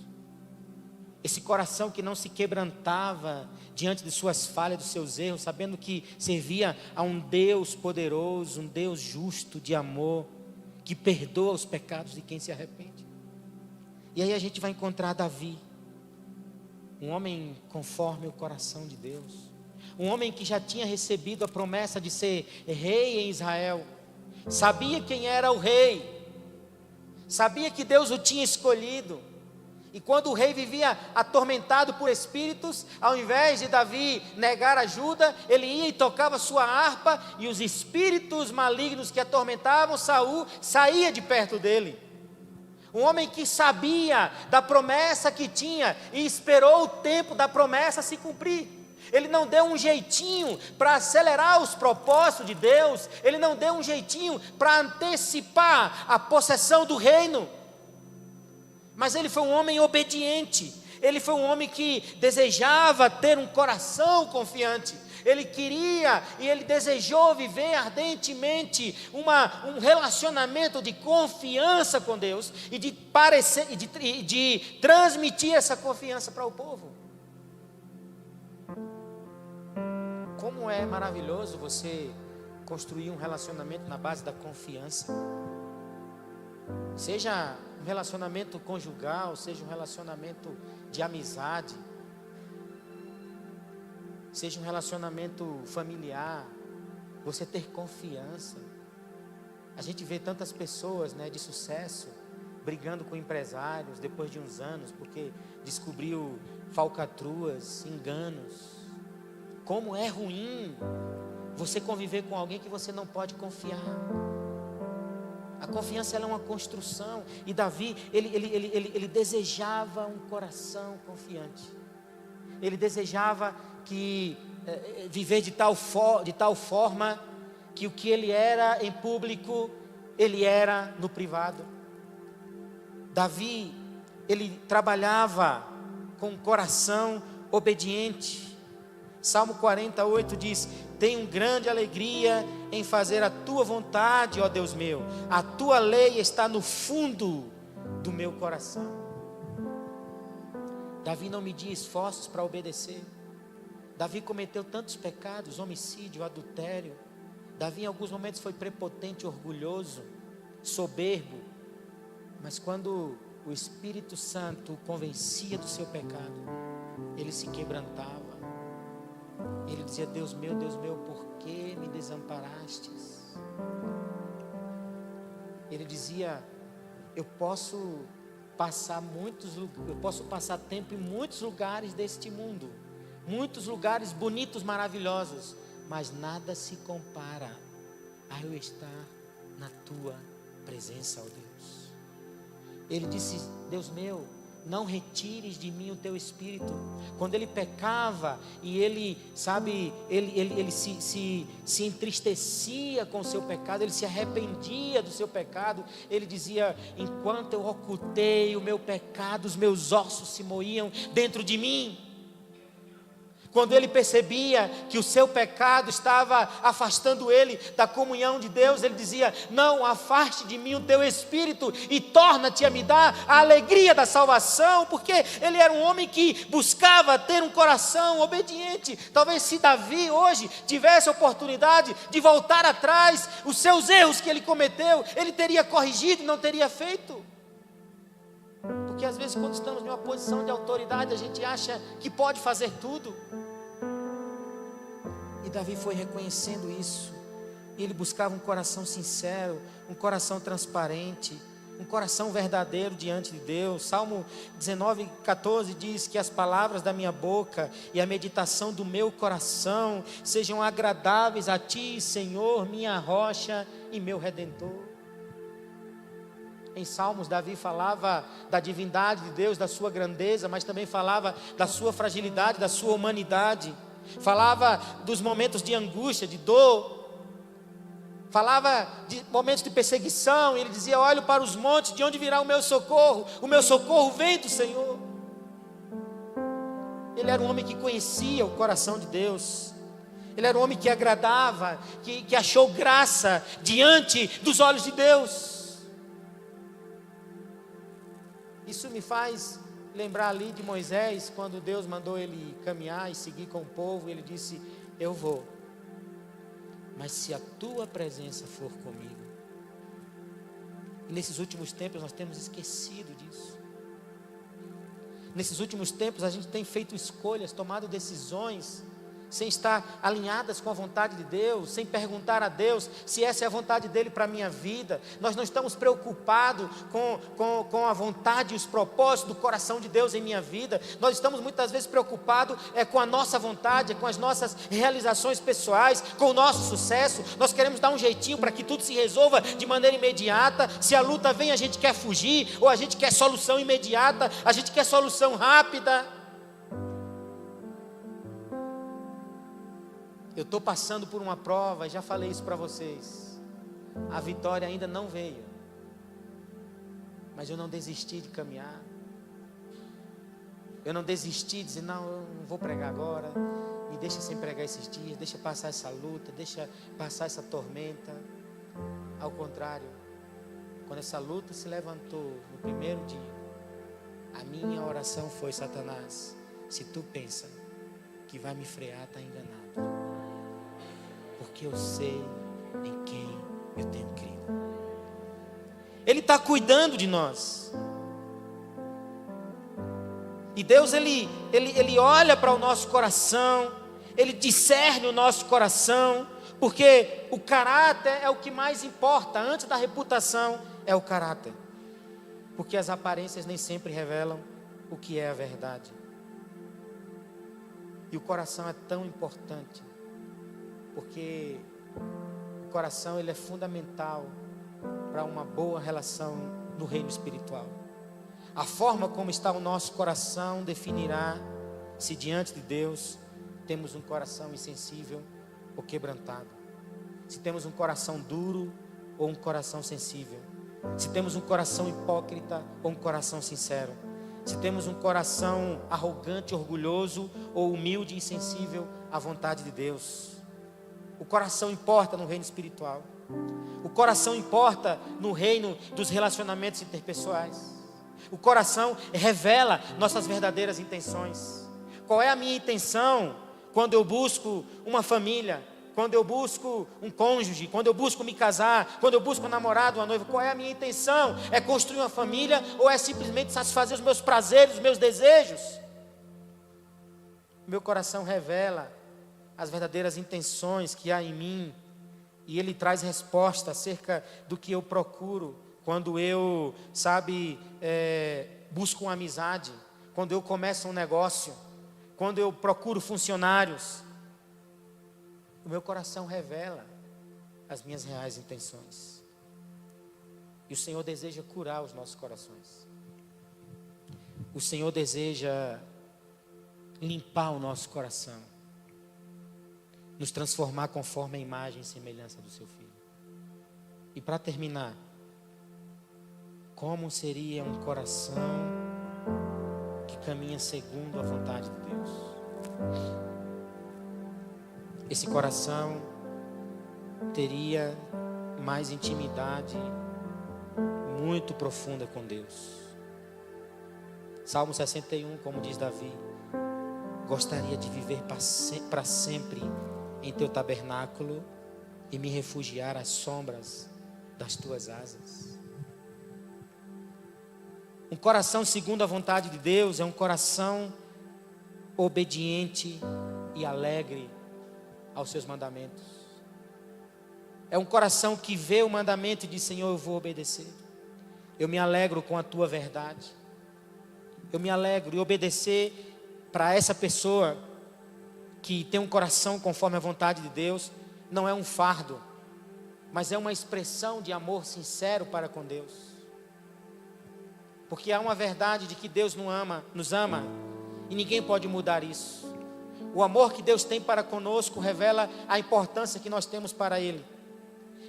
Esse coração que não se quebrantava diante de suas falhas, dos seus erros, sabendo que servia a um Deus poderoso, um Deus justo, de amor, que perdoa os pecados de quem se arrepende. E aí a gente vai encontrar Davi, um homem conforme o coração de Deus, um homem que já tinha recebido a promessa de ser rei em Israel, sabia quem era o rei, sabia que Deus o tinha escolhido. E quando o rei vivia atormentado por espíritos, ao invés de Davi negar ajuda, ele ia e tocava sua harpa, e os espíritos malignos que atormentavam Saul saía de perto dele. Um homem que sabia da promessa que tinha e esperou o tempo da promessa se cumprir. Ele não deu um jeitinho para acelerar os propósitos de Deus. Ele não deu um jeitinho para antecipar a possessão do reino. Mas ele foi um homem obediente. Ele foi um homem que desejava ter um coração confiante. Ele queria e ele desejou viver ardentemente um relacionamento de confiança com Deus e de transmitir essa confiança para o povo. Como é maravilhoso você construir um relacionamento na base da confiança. Seja um relacionamento conjugal, seja um relacionamento de amizade, seja um relacionamento familiar, você ter confiança. A gente vê tantas pessoas, de sucesso, brigando com empresários depois de uns anos, porque descobriu falcatruas, enganos. Como é ruim você conviver com alguém que você não pode confiar. A confiança ela é uma construção. E Davi, ele desejava um coração confiante. Ele desejava viver de tal forma que o que ele era em público, ele era no privado. Davi, ele trabalhava com um coração obediente. Salmo 48 diz: tenho grande alegria em fazer a tua vontade, ó Deus meu. A tua lei está no fundo do meu coração. Davi não media esforços para obedecer. Davi cometeu tantos pecados, homicídio, adultério. Davi em alguns momentos foi prepotente, orgulhoso, soberbo. Mas quando o Espírito Santo o convencia do seu pecado, ele se quebrantava. Ele dizia: Deus meu, por que me desamparastes? Ele dizia: eu posso passar tempo em muitos lugares deste mundo, muitos lugares bonitos, maravilhosos, mas nada se compara a eu estar na tua presença, ó Deus. Ele disse: Deus meu, não retires de mim o teu espírito. Quando ele pecava e ele se entristecia com o seu pecado, ele se arrependia do seu pecado, ele dizia: enquanto eu ocultei o meu pecado, os meus ossos se moíam dentro de mim. Quando ele percebia que o seu pecado estava afastando ele da comunhão de Deus, ele dizia: não afaste de mim o teu espírito e torna-te a me dar a alegria da salvação, porque ele era um homem que buscava ter um coração obediente. Talvez se Davi hoje tivesse a oportunidade de voltar atrás, os seus erros que ele cometeu, ele teria corrigido e não teria feito. Porque às vezes quando estamos em uma posição de autoridade, a gente acha que pode fazer tudo. E Davi foi reconhecendo isso. Ele buscava um coração sincero, um coração transparente, um coração verdadeiro diante de Deus. Salmo 19:14 diz que as palavras da minha boca e a meditação do meu coração sejam agradáveis a ti, Senhor, minha rocha e meu redentor. Em Salmos, Davi falava da divindade de Deus, da sua grandeza, mas também falava da sua fragilidade, da sua humanidade. Falava dos momentos de angústia, de dor. Falava de momentos de perseguição. E ele dizia: olho para os montes, de onde virá o meu socorro? O meu socorro vem do Senhor. Ele era um homem que conhecia o coração de Deus. Ele era um homem que agradava, que achou graça diante dos olhos de Deus. Isso me faz lembrar ali de Moisés, quando Deus mandou ele caminhar e seguir com o povo. Ele disse: eu vou, mas se a tua presença for comigo. E nesses últimos tempos nós temos esquecido disso. Nesses últimos tempos a gente tem feito escolhas, tomado decisões sem estar alinhadas com a vontade de Deus, sem perguntar a Deus se essa é a vontade dEle para a minha vida. Nós não estamos preocupados com a vontade e os propósitos do coração de Deus em minha vida. Nós estamos muitas vezes preocupados com a nossa vontade, com as nossas realizações pessoais, com o nosso sucesso. Nós queremos dar um jeitinho para que tudo se resolva de maneira imediata. Se a luta vem, a gente quer fugir, ou a gente quer solução imediata, a gente quer solução rápida. Eu estou passando por uma prova, já falei isso para vocês. A vitória ainda não veio, mas eu não desisti de caminhar. Eu não desisti de dizer, não, eu não vou pregar agora, me deixa sem pregar esses dias, deixa passar essa luta, deixa passar essa tormenta. Ao contrário, quando essa luta se levantou no primeiro dia, a minha oração foi: Satanás, se tu pensa que vai me frear, está enganado, porque eu sei em quem eu tenho crido. Ele está cuidando de nós. E Deus, Ele olha para o nosso coração, Ele discerne o nosso coração, porque o caráter é o que mais importa. Antes da reputação é o caráter, porque as aparências nem sempre revelam o que é a verdade. E o coração é tão importante, porque o coração ele é fundamental para uma boa relação no reino espiritual. A forma como está o nosso coração definirá se diante de Deus temos um coração insensível ou quebrantado, se temos um coração duro ou um coração sensível, se temos um coração hipócrita ou um coração sincero, se temos um coração arrogante, orgulhoso ou humilde e insensível à vontade de Deus. O coração importa no reino espiritual. O coração importa no reino dos relacionamentos interpessoais. O coração revela nossas verdadeiras intenções. Qual é a minha intenção quando eu busco uma família, quando eu busco um cônjuge, quando eu busco me casar, quando eu busco um namorado, uma noiva? Qual é a minha intenção? É construir uma família ou é simplesmente satisfazer os meus prazeres, os meus desejos? Meu coração revela as verdadeiras intenções que há em mim, e ele traz resposta acerca do que eu procuro quando eu, busco uma amizade, quando eu começo um negócio, quando eu procuro funcionários. O meu coração revela as minhas reais intenções. E o Senhor deseja curar os nossos corações. O Senhor deseja limpar o nosso coração, nos transformar conforme a imagem e semelhança do seu Filho. E para terminar, como seria um coração que caminha segundo a vontade de Deus? Esse coração teria mais intimidade muito profunda com Deus. Salmo 61, como diz Davi: gostaria de viver para sempre em teu tabernáculo e me refugiar às sombras das tuas asas. Um coração segundo a vontade de Deus é um coração obediente e alegre aos seus mandamentos. É um coração que vê o mandamento e diz: Senhor, eu vou obedecer. Eu me alegro com a tua verdade. Eu me alegro. E obedecer para essa pessoa que tem um coração conforme a vontade de Deus não é um fardo, mas é uma expressão de amor sincero para com Deus. Porque há uma verdade de que Deus nos ama, e ninguém pode mudar isso. O amor que Deus tem para conosco revela a importância que nós temos para Ele.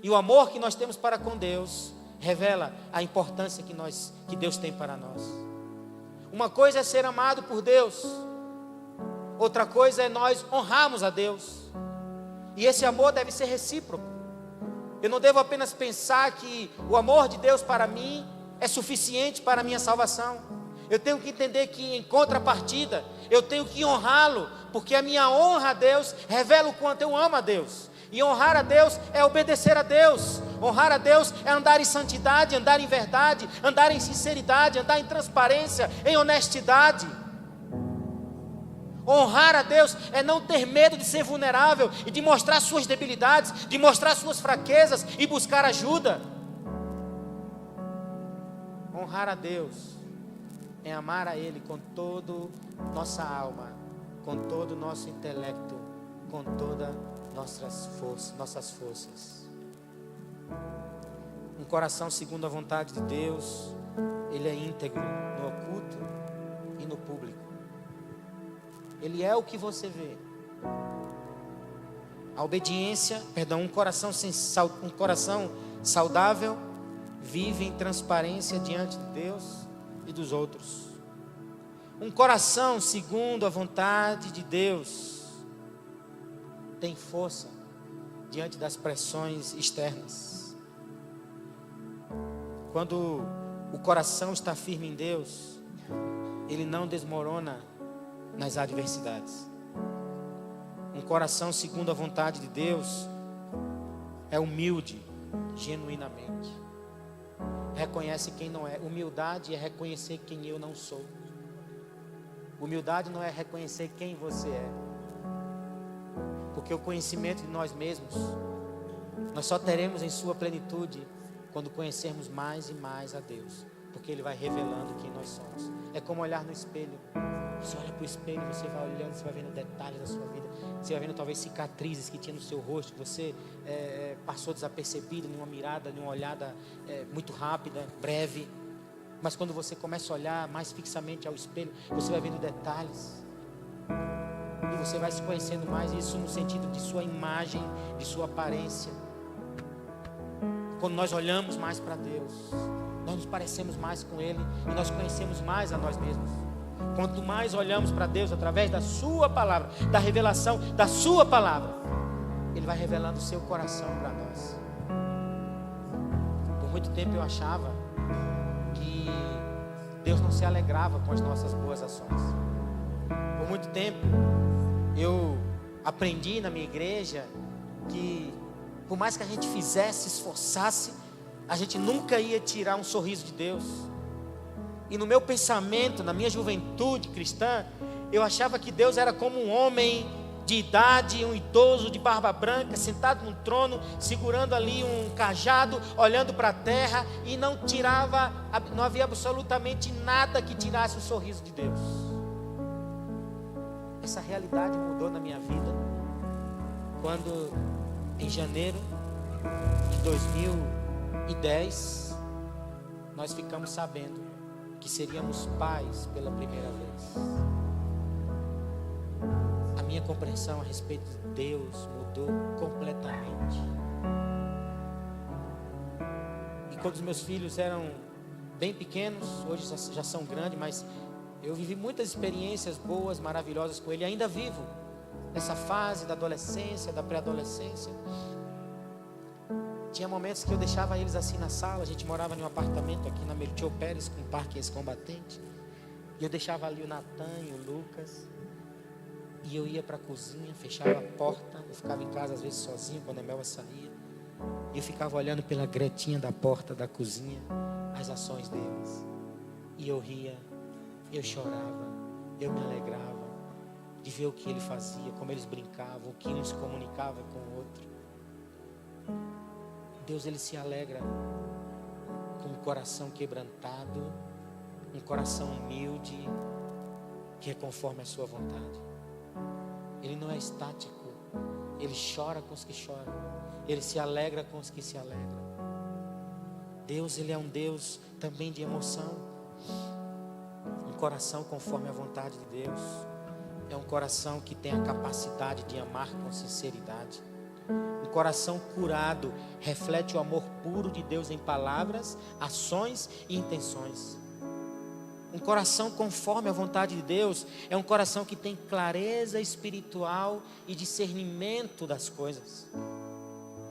E o amor que nós temos para com Deus revela a importância que Deus tem para nós. Uma coisa é ser amado por Deus, outra coisa é nós honrarmos a Deus. E esse amor deve ser recíproco. Eu não devo apenas pensar que o amor de Deus para mim é suficiente para a minha salvação. Eu tenho que entender que, em contrapartida, eu tenho que honrá-lo, porque a minha honra a Deus revela o quanto eu amo a Deus. E honrar a Deus é obedecer a Deus. Honrar a Deus é andar em santidade, andar em verdade, andar em sinceridade, andar em transparência, em honestidade. Honrar a Deus é não ter medo de ser vulnerável e de mostrar suas debilidades, de mostrar suas fraquezas e buscar ajuda. Honrar a Deus é amar a Ele com toda nossa alma, com todo o nosso intelecto, com todas nossas forças. Um coração segundo a vontade de Deus, ele é íntegro no oculto e no público. Ele é o que você vê. A obediência, um coração saudável vive em transparência diante de Deus e dos outros. Um coração segundo a vontade de Deus tem força diante das pressões externas. Quando o coração está firme em Deus, ele não desmorona nas adversidades. Um coração segundo a vontade de Deus é humilde, genuinamente. Reconhece quem não é. Humildade é reconhecer quem eu não sou. Humildade não é reconhecer quem você é. Porque o conhecimento de nós mesmos, nós só teremos em sua plenitude quando conhecermos mais e mais a Deus. Porque Ele vai revelando quem nós somos. É como olhar no espelho. Você olha para o espelho, você vai olhando, você vai vendo detalhes da sua vida. Você vai vendo talvez cicatrizes que tinha no seu rosto, que você passou desapercebido numa mirada, numa olhada muito rápida, breve. Mas quando você começa a olhar mais fixamente ao espelho, você vai vendo detalhes. E você vai se conhecendo mais, isso no sentido de sua imagem, de sua aparência. Quando nós olhamos mais para Deus, nós nos parecemos mais com Ele e nós conhecemos mais a nós mesmos. Quanto mais olhamos para Deus através da sua palavra, da revelação da sua palavra, Ele vai revelando o seu coração para nós. Por muito tempo eu achava que Deus não se alegrava com as nossas boas ações. Por muito tempo eu aprendi na minha igreja que por mais que a gente fizesse, esforçasse, a gente nunca ia tirar um sorriso de Deus. E no meu pensamento, na minha juventude cristã, eu achava que Deus era como um homem de idade, um idoso de barba branca, sentado num trono, segurando ali um cajado, olhando para a terra, e não havia absolutamente nada que tirasse o sorriso de Deus. Essa realidade mudou na minha vida quando, em janeiro de 2010, nós ficamos sabendo que seríamos pais pela primeira vez. A minha compreensão a respeito de Deus mudou completamente. E quando os meus filhos eram bem pequenos, hoje já são grandes, mas eu vivi muitas experiências boas, maravilhosas com ele, ainda vivo nessa fase da adolescência, da pré-adolescência. Tinha momentos que eu deixava eles assim na sala. A gente morava em um apartamento aqui na Melchior Pérez, com o Parque Ex-Combatente. E eu deixava ali o Natan e o Lucas. E eu ia para a cozinha, fechava a porta. Eu ficava em casa às vezes sozinho quando a Melva saía. E eu ficava olhando pela gretinha da porta da cozinha as ações deles. E eu ria, eu chorava, eu me alegrava de ver o que ele fazia, como eles brincavam, o que um se comunicava com o outro. Deus, Ele se alegra com um coração quebrantado, um coração humilde, que é conforme a sua vontade. Ele não é estático, Ele chora com os que choram, Ele se alegra com os que se alegram. Deus, Ele é um Deus também de emoção. Um coração conforme a vontade de Deus é um coração que tem a capacidade de amar com sinceridade. Um coração curado reflete o amor puro de Deus em palavras, ações e intenções. Um coração conforme a vontade de Deus é um coração que tem clareza espiritual e discernimento das coisas.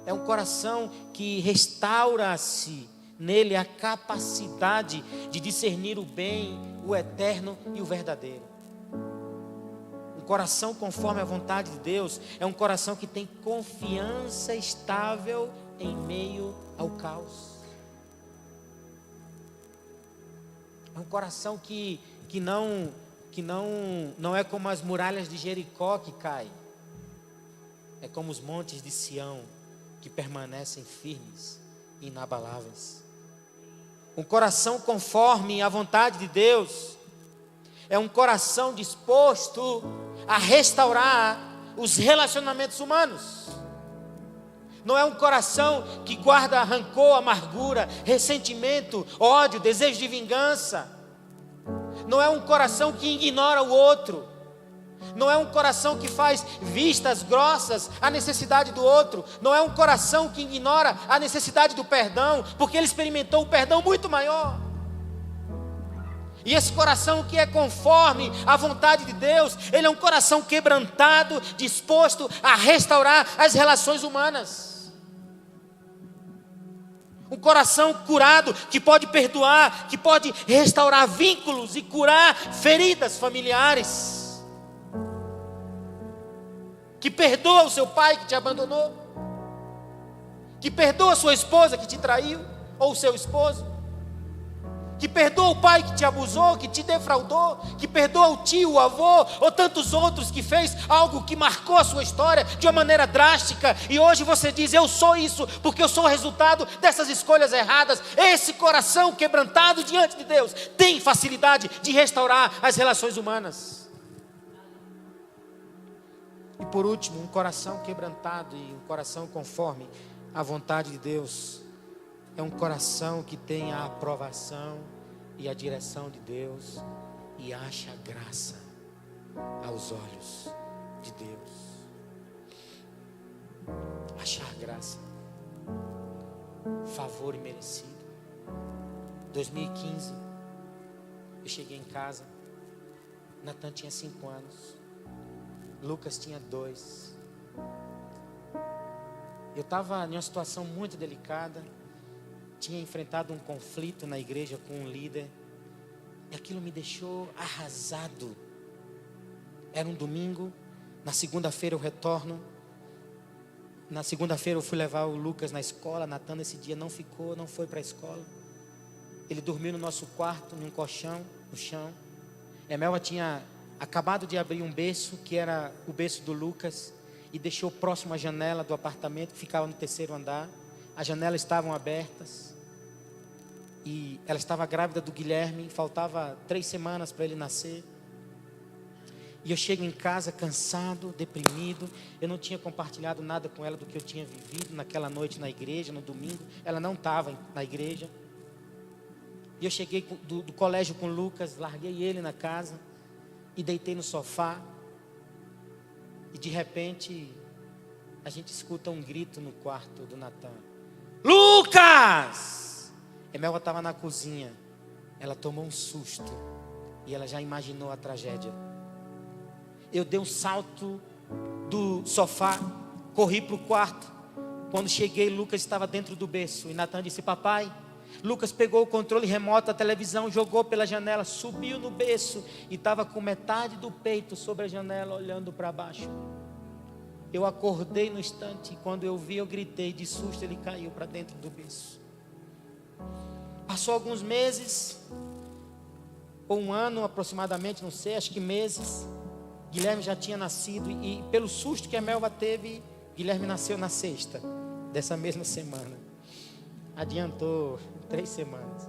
É um coração que restaura-se nele a capacidade de discernir o bem, o eterno e o verdadeiro. Um coração conforme a vontade de Deus é um coração que tem confiança estável em meio ao caos. É um coração que não é como as muralhas de Jericó que caem. É como os montes de Sião que permanecem firmes e inabaláveis. Um coração conforme a vontade de Deus é um coração disposto a restaurar os relacionamentos humanos. Não é um coração que guarda rancor, amargura, ressentimento, ódio, desejo de vingança. Não é um coração que ignora o outro. Não é um coração que faz vistas grossas à necessidade do outro. Não é um coração que ignora a necessidade do perdão, porque ele experimentou um perdão muito maior. E esse coração que é conforme à vontade de Deus, ele é um coração quebrantado, disposto a restaurar as relações humanas. Um coração curado, que pode perdoar, que pode restaurar vínculos e curar feridas familiares. Que perdoa o seu pai que te abandonou. Que perdoa a sua esposa que te traiu, ou o seu esposo. Que perdoa o pai que te abusou, que te defraudou. Que perdoa o tio, o avô, ou tantos outros que fez algo que marcou a sua história de uma maneira drástica. E hoje você diz, eu sou isso, porque eu sou o resultado dessas escolhas erradas. Esse coração quebrantado diante de Deus tem facilidade de restaurar as relações humanas. E por último, um coração quebrantado e um coração conforme à vontade de Deus é um coração que tem a aprovação e a direção de Deus e acha graça aos olhos de Deus. Achar graça, favor imerecido. 2015, eu cheguei em casa, Natan tinha 5 anos. Lucas tinha 2. Eu estava em uma situação muito delicada. Tinha enfrentado um conflito na igreja com um líder. E aquilo me deixou arrasado. Era um domingo. Na segunda-feira eu retorno. Na segunda-feira eu fui levar o Lucas na escola. Natan esse dia não foi para a escola. Ele dormiu no nosso quarto, num colchão, no chão. Emelva tinha acabado de abrir um berço, que era o berço do Lucas, e deixou próximo à janela do apartamento, que ficava no 3º andar. As janelas estavam abertas. E ela estava grávida do Guilherme, faltava 3 semanas para ele nascer. E eu chego em casa cansado, deprimido. Eu não tinha compartilhado nada com ela do que eu tinha vivido naquela noite na igreja, no domingo. Ela não estava na igreja. E eu cheguei do colégio com o Lucas, larguei ele na casa e deitei no sofá. E de repente, a gente escuta um grito no quarto do Natan. Lucas! Emelva estava na cozinha. Ela tomou um susto. E ela já imaginou a tragédia. Eu dei um salto do sofá. Corri para o quarto. Quando cheguei, Lucas estava dentro do berço. E Natan disse, papai. Lucas pegou o controle remoto da televisão, jogou pela janela, subiu no berço e estava com metade do peito sobre a janela, olhando para baixo. Eu acordei no instante e quando eu vi, eu gritei de susto, ele caiu para dentro do berço. Passou alguns meses, ou um ano aproximadamente, não sei, acho que meses. Guilherme já tinha nascido e pelo susto que a Melva teve, Guilherme nasceu na sexta dessa mesma semana. Adiantou 3 semanas.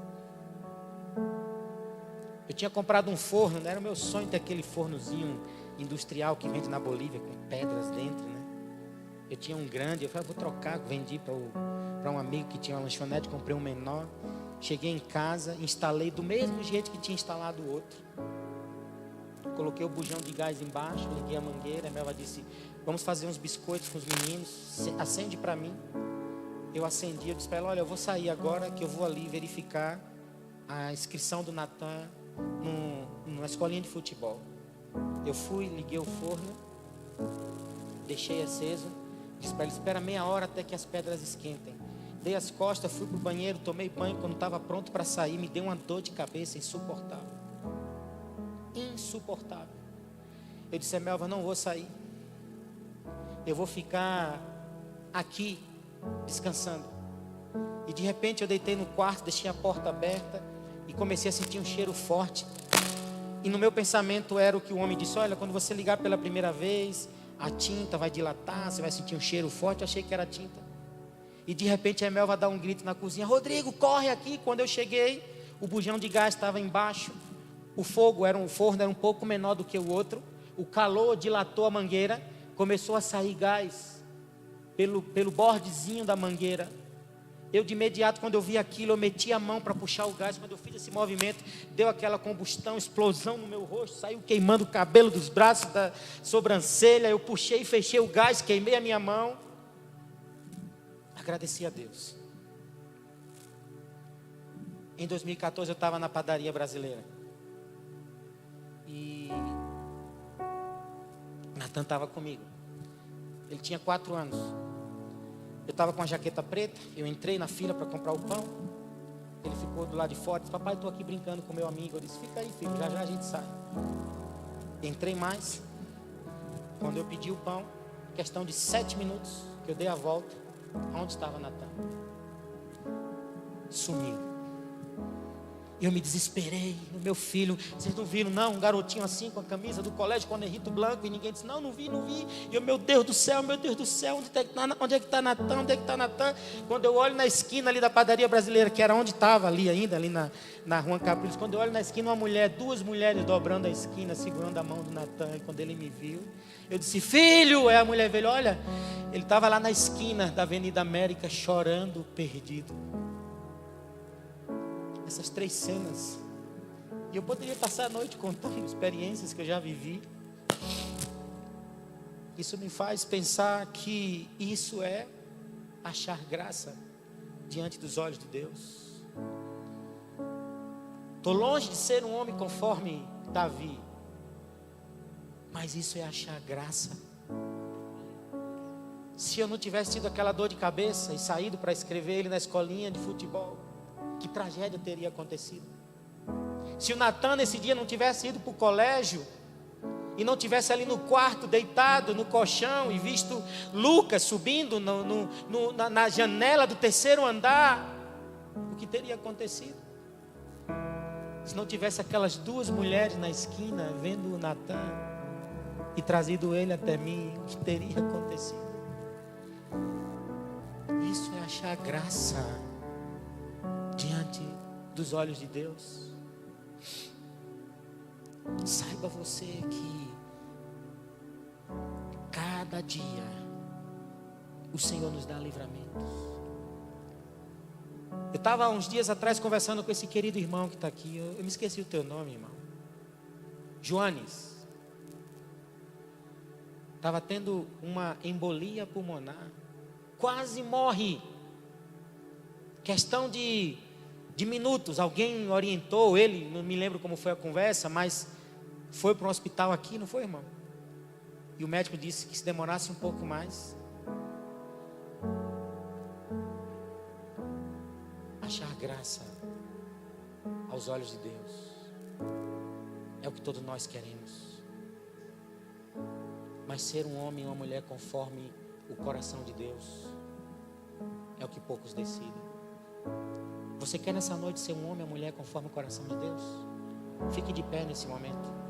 Eu tinha comprado um forno, né? Era o meu sonho ter aquele fornozinho industrial que vende na Bolívia com pedras dentro, né? Eu tinha um grande, eu falei, vou trocar, vendi para um amigo que tinha uma lanchonete, comprei um menor. Cheguei em casa, instalei do mesmo jeito que tinha instalado o outro. Coloquei o bujão de gás embaixo, liguei a mangueira. A Melva disse, vamos fazer uns biscoitos com os meninos, acende para mim. Eu acendi, eu disse para ela, olha, eu vou sair agora que eu vou ali verificar a inscrição do Natan numa escolinha de futebol. Eu fui, liguei o forno, deixei aceso, disse para ela, espera meia hora até que as pedras esquentem. Dei as costas, fui para o banheiro, tomei banho, quando estava pronto para sair, me deu uma dor de cabeça insuportável. Insuportável. Eu disse, Melva, não vou sair. Eu vou ficar aqui, descansando. E de repente eu deitei no quarto, deixei a porta aberta e comecei a sentir um cheiro forte. E no meu pensamento era o que o homem disse, olha, quando você ligar pela primeira vez, a tinta vai dilatar, você vai sentir um cheiro forte. Eu achei que era tinta. E de repente a Emel vai dar um grito na cozinha, Rodrigo, corre aqui. Quando eu cheguei, o bujão de gás estava embaixo. O forno era um pouco menor do que o outro. O calor dilatou a mangueira, começou a sair gás pelo bordezinho da mangueira. Eu de imediato, quando eu vi aquilo, eu meti a mão para puxar o gás. Quando eu fiz esse movimento, deu aquela combustão, explosão no meu rosto, saiu queimando o cabelo dos braços, da sobrancelha. Eu puxei e fechei o gás, queimei a minha mão. Agradeci a Deus. Em 2014 eu estava na padaria brasileira. E Natan estava comigo. Ele tinha 4 anos. Eu estava com a jaqueta preta. Eu entrei na fila para comprar o pão. Ele ficou do lado de fora. Disse: papai, estou aqui brincando com meu amigo. Eu disse: fica aí, filho, já já a gente sai. Entrei mais. Quando eu pedi o pão, questão de 7 minutos, que eu dei a volta, onde estava Natan? Sumiu. Eu me desesperei. O meu filho, vocês não viram não? Um garotinho assim com a camisa do colégio com o Nerrito Blanco. E ninguém disse: não vi. E eu, meu Deus do céu, onde é que está Natan? Onde é que está Natan? Quando eu olho na esquina ali da padaria brasileira, que era onde estava ali ainda, ali na rua Capriles. Quando eu olho na esquina, uma mulher, 2 mulheres dobrando a esquina, segurando a mão do Natan. E quando ele me viu, eu disse: filho. A mulher veio: olha, ele estava lá na esquina da Avenida América, chorando, perdido. Essas 3 cenas. E eu poderia passar a noite contando experiências que eu já vivi. Isso me faz pensar que isso é achar graça diante dos olhos de Deus. Estou longe de ser um homem conforme Davi, mas isso é achar graça. Se eu não tivesse tido aquela dor de cabeça e saído para escrever ele na escolinha de futebol, que tragédia teria acontecido? Se o Natan nesse dia não tivesse ido para o colégio e não tivesse ali no quarto deitado no colchão e visto Lucas subindo na janela do 3º andar, o que teria acontecido? Se não tivesse aquelas 2 mulheres na esquina vendo o Natan e trazido ele até mim, o que teria acontecido? Isso é achar graça diante dos olhos de Deus. Saiba você que cada dia o Senhor nos dá livramentos. Eu estava uns dias atrás conversando com esse querido irmão que está aqui. Eu me esqueci o teu nome, irmão. Joanes. Estava tendo uma embolia pulmonar. Quase morre. Questão de minutos, alguém orientou ele, não me lembro como foi a conversa, mas foi para um hospital aqui, não foi, irmão? E o médico disse que se demorasse um pouco mais, achar graça aos olhos de Deus é o que todos nós queremos. Mas ser um homem e uma mulher conforme o coração de Deus é o que poucos decidem. Você quer nessa noite ser um homem ou mulher conforme o coração de Deus? Fique de pé nesse momento.